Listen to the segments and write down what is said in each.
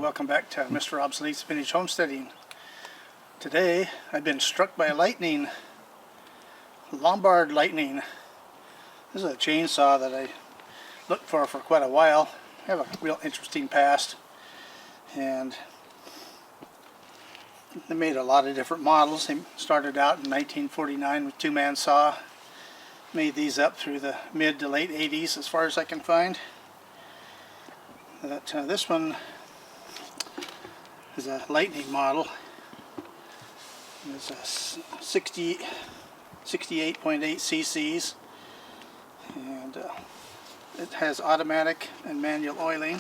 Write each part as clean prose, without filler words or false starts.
welcome back to Mr. Obsolete's Vintage Homesteading. Today I've been struck by lightning. Lombard Lightning. This is a chainsaw that I looked for quite a while. I have a real interesting past, and they made a lot of different models. They started out in 1949 with two-man saw. Made these up through the mid to late 80s as far as I can find. This one is a Lightning model. It's a 68.8 cc's, and it has automatic and manual oiling.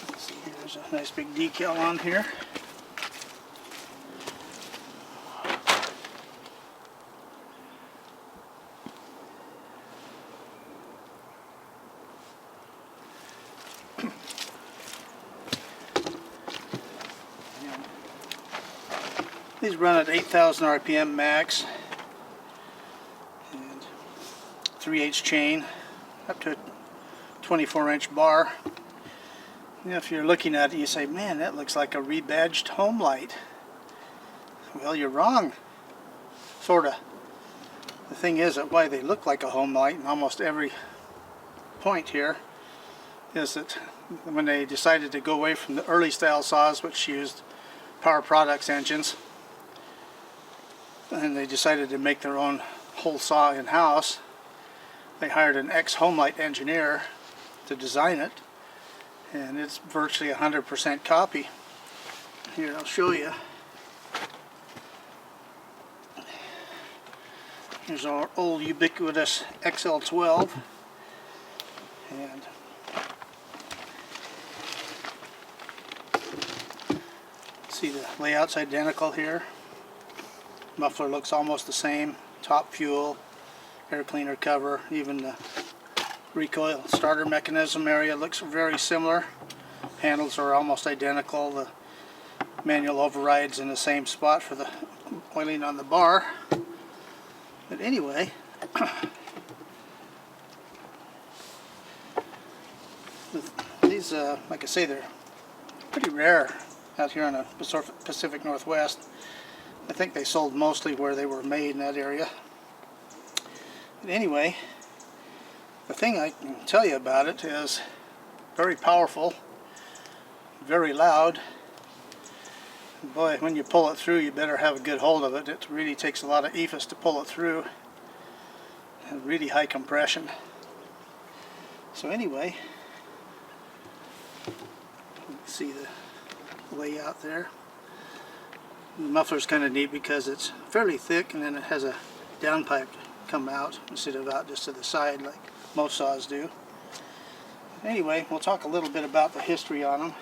Let's see, here's a nice big decal on here. These run at 8,000 RPM max, and 3/8 chain, up to a 24-inch bar. You know, if you're looking at it, you say, "Man, that looks like a rebadged home light." Well, you're wrong, sorta. The thing is that why they look like a home light in almost every point here is that when they decided to go away from the early style saws, which used Power Products engines, and they decided to make their own whole saw in-house, they hired an ex-home light engineer to design it, and it's virtually 100% copy. Here, I'll show you. Here's our old ubiquitous XL12, and see the layout's identical here. Muffler looks almost the same. Top fuel, air cleaner cover, even the recoil starter mechanism area looks very similar. Handles are almost identical. The manual override's in the same spot for the oiling on the bar. But anyway, these, like I say, they're pretty rare out here in the Pacific Northwest. I think they sold mostly where they were made in that area. But anyway, the thing I can tell you about it is very powerful, very loud. Boy, when you pull it through, you better have a good hold of it. It really takes a lot of ephes to pull it through, and really high compression. So anyway, you can see the layout there. The muffler's kind of neat because it's fairly thick, and then it has a downpipe come out instead of out just to the side like most saws do. Anyway, we'll talk a little bit about the history on them.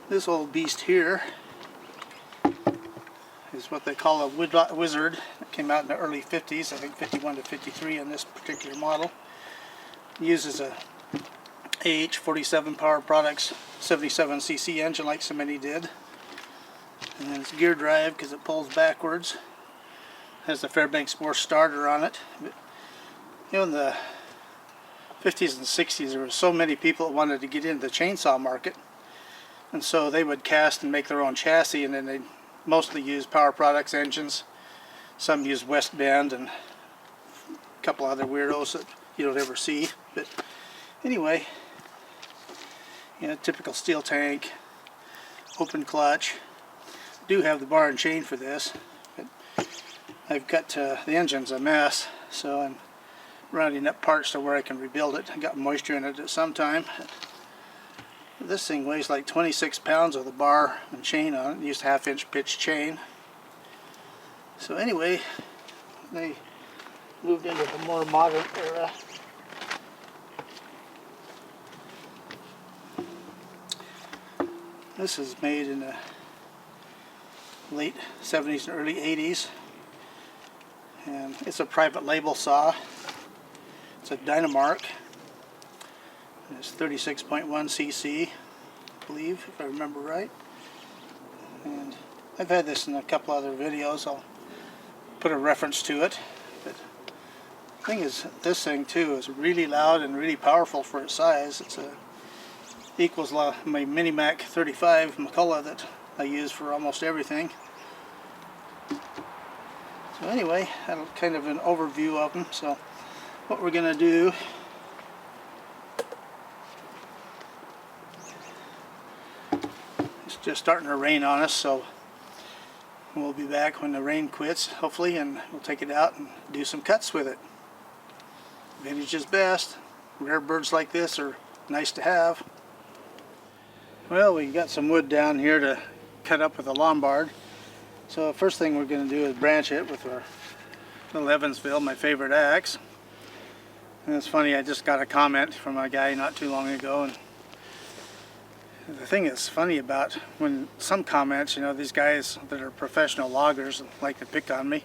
This old beast here is what they call a woodlot wizard. It came out in the early 50s, I think 51 to 53 on this particular model. It uses a AH-47 Power Products 77cc engine like so many did. And then it's gear drive because it pulls backwards. Has the Fairbanks Bore starter on it. But, you know, in the 50s and 60s there were so many people that wanted to get into the chainsaw market. And so they would cast and make their own chassis, and then they mostly use Power Products engines. Some use West Bend and a couple other weirdos that you don't ever see. But anyway, you know, typical steel tank, open clutch. Do have the bar and chain for this, but I've got the engine's a mess, so I'm rounding up parts to where I can rebuild it. I got moisture in it at some time. This thing weighs like 26 pounds with a bar and chain on it. It used 1/2-inch pitch chain. So anyway, they moved into the more modern era. This is made in the late 70s and early 80s, and it's a private label saw. It's a Dynamark. It's 36.1 cc, I believe, if I remember right. And I've had this in a couple other videos. I'll put a reference to it. But Thing is, this thing too is really loud and really powerful for its size. It's equals my Mini Mac 35 McCullough that I use for almost everything. So anyway, that's kind of an overview of them. So what we're going to do it's just starting to rain on us, so we'll be back when the rain quits, hopefully, and we'll take it out and do some cuts with it. Vintage is best. Rare birds like this are nice to have. Well, we got some wood down here to cut up with a Lombard. So the first thing we're going to do is branch it with our little Evansville, my favorite axe. And it's funny, I just got a comment from a guy not too long ago, and the thing that's funny about when some comments, you know, these guys that are professional loggers like to pick on me,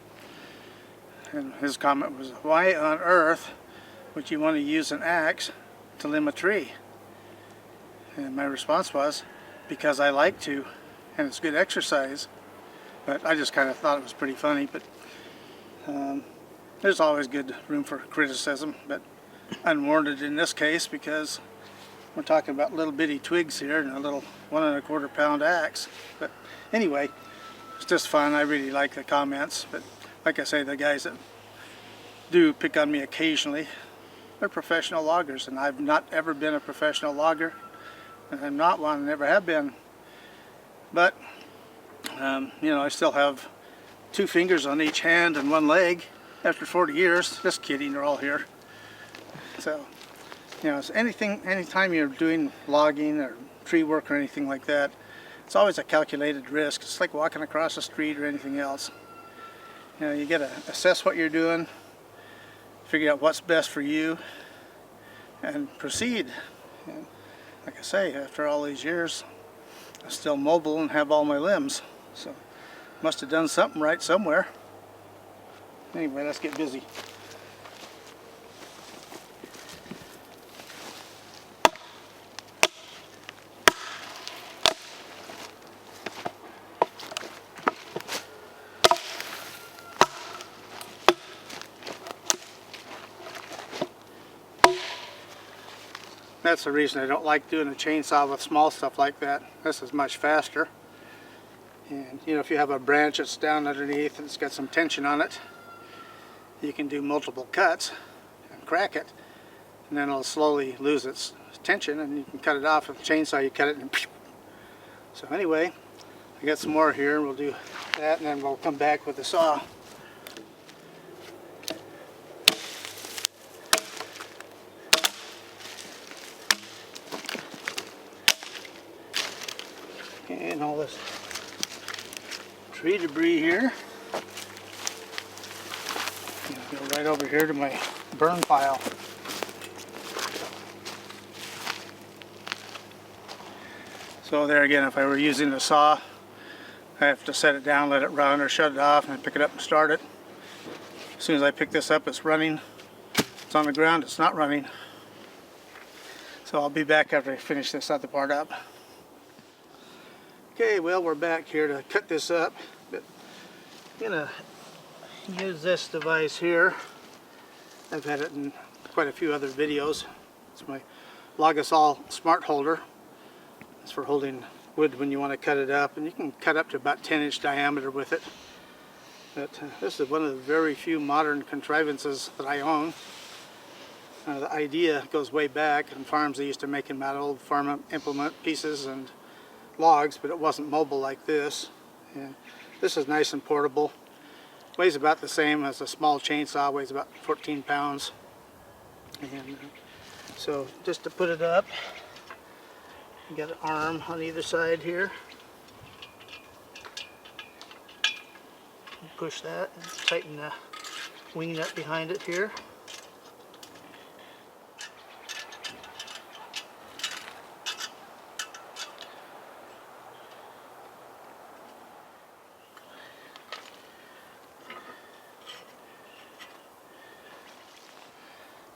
and his comment was, why on earth would you want to use an axe to limb a tree? And my response was, because I like to, and it's good exercise. But I just kind of thought it was pretty funny. But there's always good room for criticism, but unwarranted in this case because we're talking about little bitty twigs here and a little 1 1/4 pound axe. But anyway, it's just fun. I really like the comments. But like I say, the guys that do pick on me occasionally, they're professional loggers, and I've not ever been a professional logger, and I'm not one, never have been. But you know, I still have 2 fingers on each hand and 1 leg after 40 years. Just kidding, they're all here. So, you know, it's anytime you're doing logging or tree work or anything like that, it's always a calculated risk. It's like walking across the street or anything else. You know, you got to assess what you're doing, figure out what's best for you, and proceed. And like I say, after all these years, I'm still mobile and have all my limbs. So, must have done something right somewhere. Anyway, let's get busy. That's the reason I don't like doing a chainsaw with small stuff like that. This is much faster. And you know, if you have a branch that's down underneath and it's got some tension on it, you can do multiple cuts and crack it, and then it'll slowly lose its tension, and you can cut it off with a chainsaw. You cut it and so anyway, I got some more here, and we'll do that, and then we'll come back with the saw. And all this tree debris here. Go right over here to my burn pile. So there again, if I were using a saw, I have to set it down, let it run, or shut it off, and pick it up and start it. As soon as I pick this up, it's running. It's on the ground, it's not running. So I'll be back after I finish this other part up. Okay, well, we're back here to cut this up, but I'm gonna use this device here. I've had it in quite a few other videos. It's my Logosol Smartholder. It's for holding wood when you want to cut it up, and you can cut up to about 10-inch diameter with it. But this is one of the very few modern contrivances that I own. The idea goes way back. On farms, they used to make them out of old farm implement pieces and logs, but it wasn't mobile like this. And this is nice and portable. Weighs about the same as a small chainsaw, weighs about 14 pounds. And so just to put it up, you got an arm on either side here. Push that and tighten the wing nut behind it here.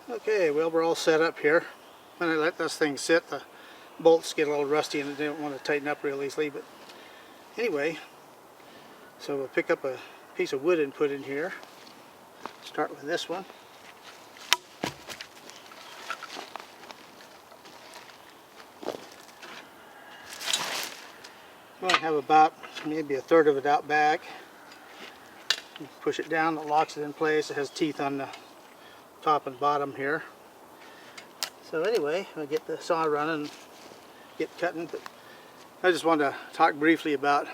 Okay, well, we're all set up here. When I let this thing sit, the bolts get a little rusty and they don't want to tighten up real easily. But anyway, so we'll pick up a piece of wood and put in here. Start with this one. Well, I have about maybe a third of it out back. You push it down, it locks it in place. It has teeth on the top and bottom here. So anyway, I get the saw running, get cutting. But I just wanted to talk briefly about,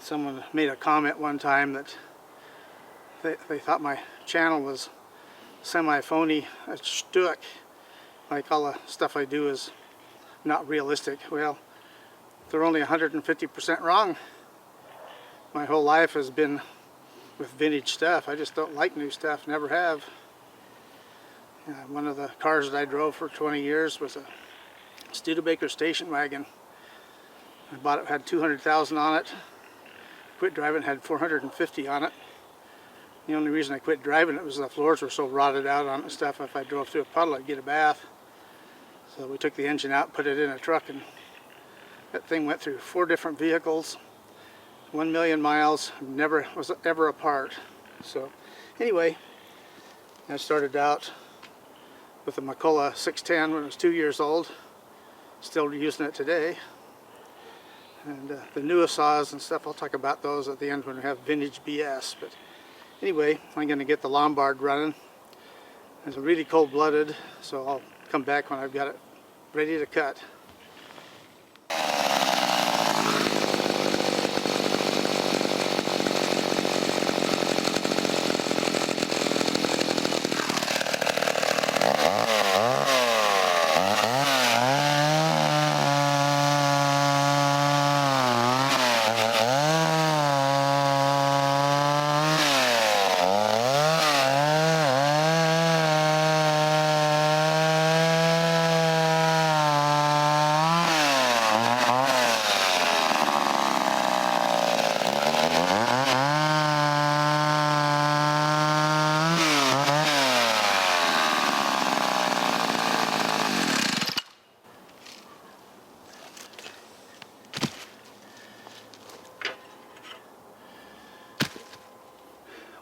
someone made a comment one time that they thought my channel was semi-phony, a shtick, like all the stuff I do is not realistic. Well, they're only 150% wrong. My whole life has been with vintage stuff. I just don't like new stuff, never have. One of the cars that I drove for 20 years was a Studebaker station wagon. I bought it, had 200,000 on it. Quit driving, had 450 on it. The only reason I quit driving it was the floors were so rotted out on it and stuff. If I drove through a puddle, I'd get a bath. So we took the engine out, put it in a truck, and that thing went through 4 different vehicles, 1 million miles, never was ever apart. So anyway, I started out with a Macola 610 when I was 2 years old, still using it today. And the newest saws and stuff, I'll talk about those at the end when we have vintage BS. But anyway, I'm going to get the Lombard running. It's really cold-blooded, so I'll come back when I've got it ready to cut.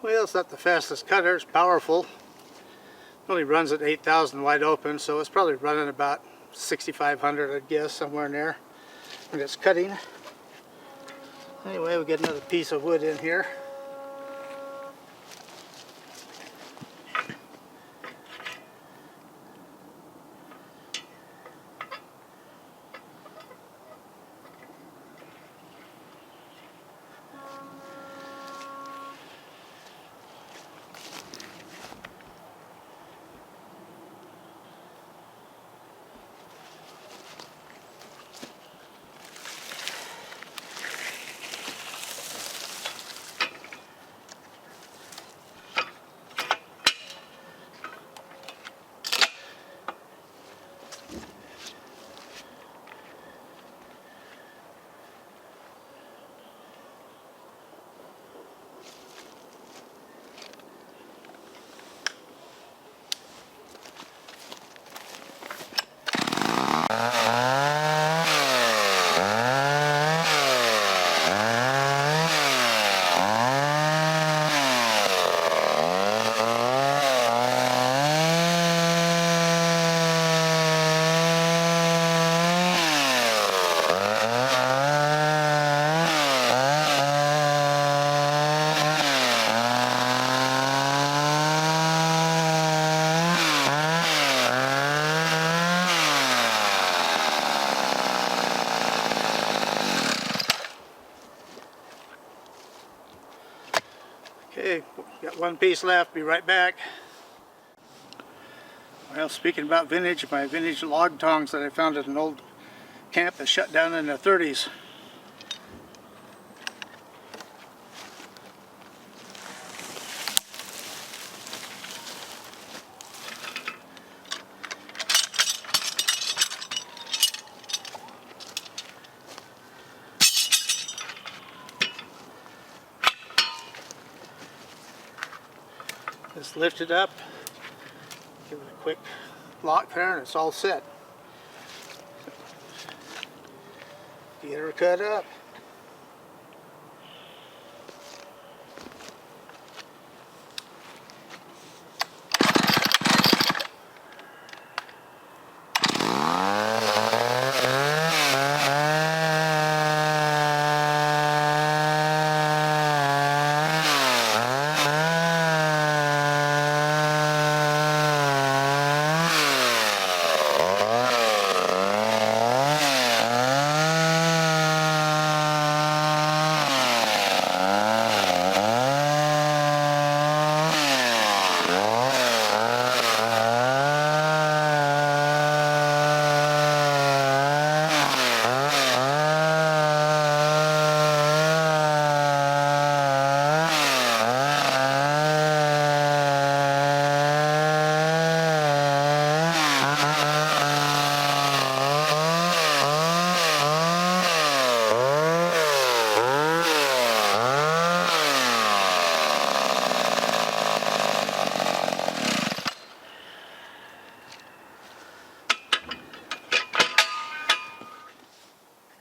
Well, it's not the fastest cutter, it's powerful. It only runs at 8,000 wide open, so it's probably running about 6,500, I'd guess, somewhere in there when it's cutting. Anyway, we get another piece of wood in here. Okay, got one piece left, be right back. Well, speaking about vintage, my vintage log tongs that I found at an old camp that shut down in the 30s. Just lift it up, give it a quick lock there, and it's all set. Get her cut up.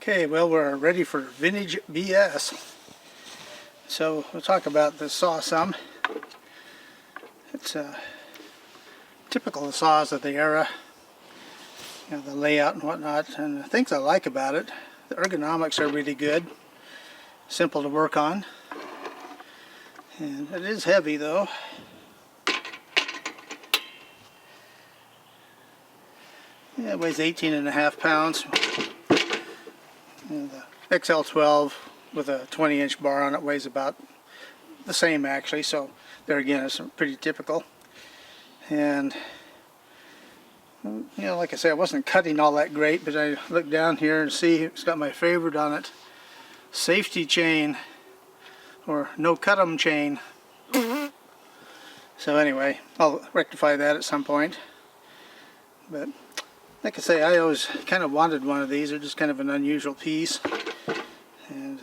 Okay, well, we're ready for vintage BS. So we'll talk about the saw some. It's typical of saws of the era, you know, the layout and whatnot. And the things I like about it, the ergonomics are really good, simple to work on, and it is heavy though. Yeah, it weighs 18.5 pounds. And the XL12 with a 20-inch bar on it weighs about the same actually, so there again it's pretty typical. And you know, like I say, I wasn't cutting all that great, but I look down here and see it's got my favorite on it, safety chain, or no cut 'em chain. So anyway, I'll rectify that at some point. But like I say, I always kind of wanted one of these. They're just kind of an unusual piece. And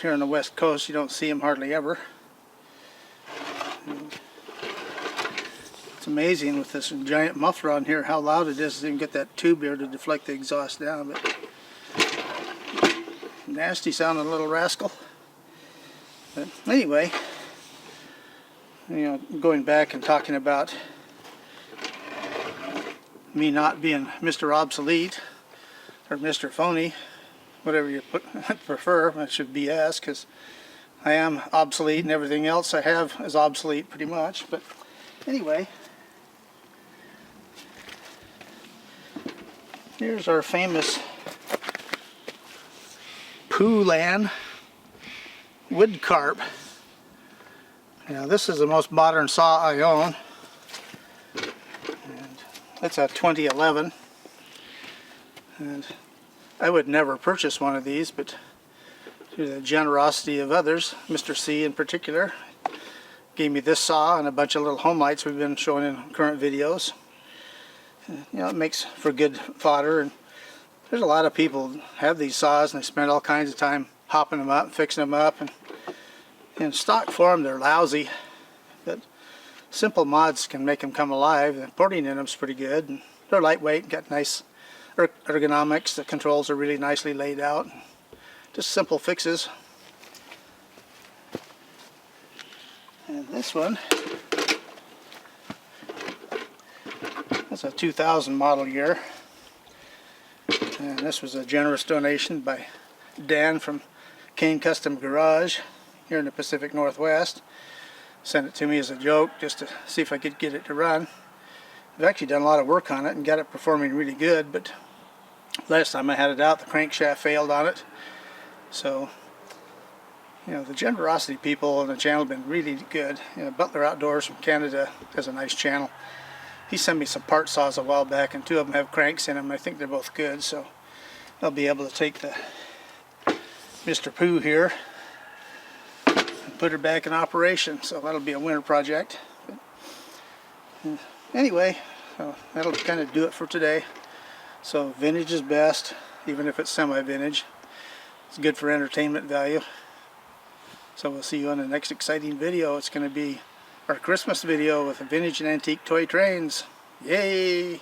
here on the West Coast, you don't see them hardly ever. And it's amazing with this giant muffler on here how loud it is to even get that tube here to deflect the exhaust down. But nasty sounding little rascal. But anyway, you know, going back and talking about me not being Mr. Obsolete or Mr. Phony, whatever you prefer. That should be BS, because I am obsolete and everything else I have is obsolete pretty much. But anyway, here's our famous Poolan wood carp. Now this is the most modern saw I own. It's a 2011, and I would never purchase one of these, but through the generosity of others, Mr. C in particular, gave me this saw and a bunch of little home lights we've been showing in current videos. And, you know, it makes for good fodder, and there's a lot of people who have these saws and they spend all kinds of time hopping them up, fixing them up, and in stock form they're lousy, but simple mods can make them come alive. The porting in them is pretty good, and they're lightweight and got nice ergonomics. The controls are really nicely laid out. Just simple fixes. And this one, that's a 2000 model year, and this was a generous donation by Dan from Kane Custom Garage here in the Pacific Northwest. Sent it to me as a joke just to see if I could get it to run. I've actually done a lot of work on it and got it performing really good, but last time I had it out the crankshaft failed on it. So, you know, the generosity people on the channel have been really good. You know, Butler Outdoors from Canada has a nice channel. He sent me some part saws a while back, and two of them have cranks in them. I think they're both good, so I'll be able to take the Mr. Pooh here put her back in operation, so that'll be a winter project. But anyway, that'll kind of do it for today. So vintage is best, even if it's semi-vintage. It's good for entertainment value. So we'll see you on the next exciting video. It's going to be our Christmas video with vintage and antique toy trains. Yay!